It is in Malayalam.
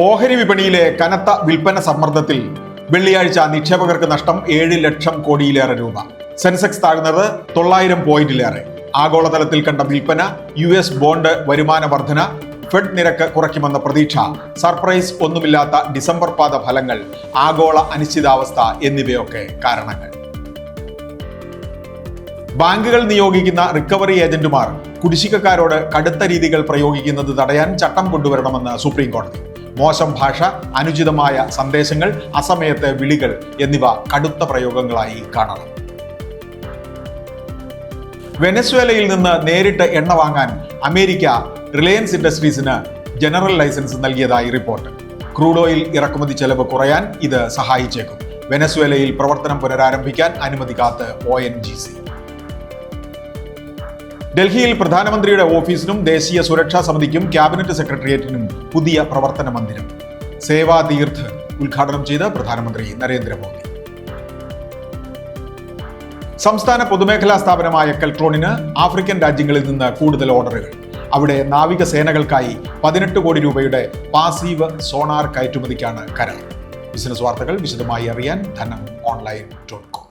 ഓഹരി വിപണിയിലെ കനത്ത വിൽപ്പന സമ്മർദ്ദത്തിൽ വെള്ളിയാഴ്ച നിക്ഷേപകർക്ക് നഷ്ടം 7 ലക്ഷം കോടിയിലേറെ രൂപ. സെൻസെക്സ് താഴ്ന്നത് 900 പോയിന്റിലേറെ. ആഗോളതലത്തിൽ കണ്ട വിൽപ്പന, US ബോണ്ട് വരുമാന വർധന, ഫെഡ് നിരക്ക് കുറയ്ക്കുമെന്ന പ്രതീക്ഷ, സർപ്രൈസ് ഒന്നുമില്ലാത്ത ഡിസംബർ പാദ ഫലങ്ങൾ, ആഗോള അനിശ്ചിതാവസ്ഥ എന്നിവയൊക്കെ കാരണങ്ങൾ. ബാങ്കുകൾ നിയോഗിക്കുന്ന റിക്കവറി ഏജന്റുമാർ കുടിശ്ശികക്കാരോട് കടുത്ത രീതികൾ പ്രയോഗിക്കുന്നത് തടയാൻ ചട്ടം കൊണ്ടുവരണമെന്ന് സുപ്രീം കോടതി. മോശം ഭാഷ, അനുചിതമായ സന്ദേശങ്ങൾ, അസമയത്തെ വിളികൾ എന്നിവ കടുത്ത പ്രയോഗങ്ങളായി കാണണം. വെനസ്വേലയിൽ നിന്ന് നേരിട്ട് എണ്ണ വാങ്ങാൻ അമേരിക്ക റിലയൻസ് ഇൻഡസ്ട്രീസിന് ജനറൽ ലൈസൻസ് നൽകിയതായി റിപ്പോർട്ട്. ക്രൂഡ് ഓയിൽ ഇറക്കുമതി ചെലവ് കുറയാൻ ഇത് സഹായിച്ചേക്കും. വെനസ്വേലയിൽ പ്രവർത്തനം പുനരാരംഭിക്കാൻ അനുമതി കാത്ത് ONGC. ഡൽഹിയിൽ പ്രധാനമന്ത്രിയുടെ ഓഫീസിനും ദേശീയ സുരക്ഷാ സമിതിക്കും ക്യാബിനറ്റ് സെക്രട്ടേറിയറ്റിനും പുതിയ പ്രവർത്തന മന്ദിരം. സേവാ തീർത്ത് ഉദ്ഘാടനം ചെയ്ത് പ്രധാനമന്ത്രി നരേന്ദ്രമോദി. സംസ്ഥാന പൊതുമേഖലാ സ്ഥാപനമായ കെൽട്രോണിന് ആഫ്രിക്കൻ രാജ്യങ്ങളിൽ നിന്ന് കൂടുതൽ ഓർഡറുകൾ. അവിടെ നാവികസേനകൾക്കായി 18 കോടി രൂപയുടെ പാസീവ് സോണാർ കയറ്റുമതിക്കാണ് കരാർ. ബിസിനസ് വാർത്തകൾ വിശദമായി അറിയാൻ ധനം online.com.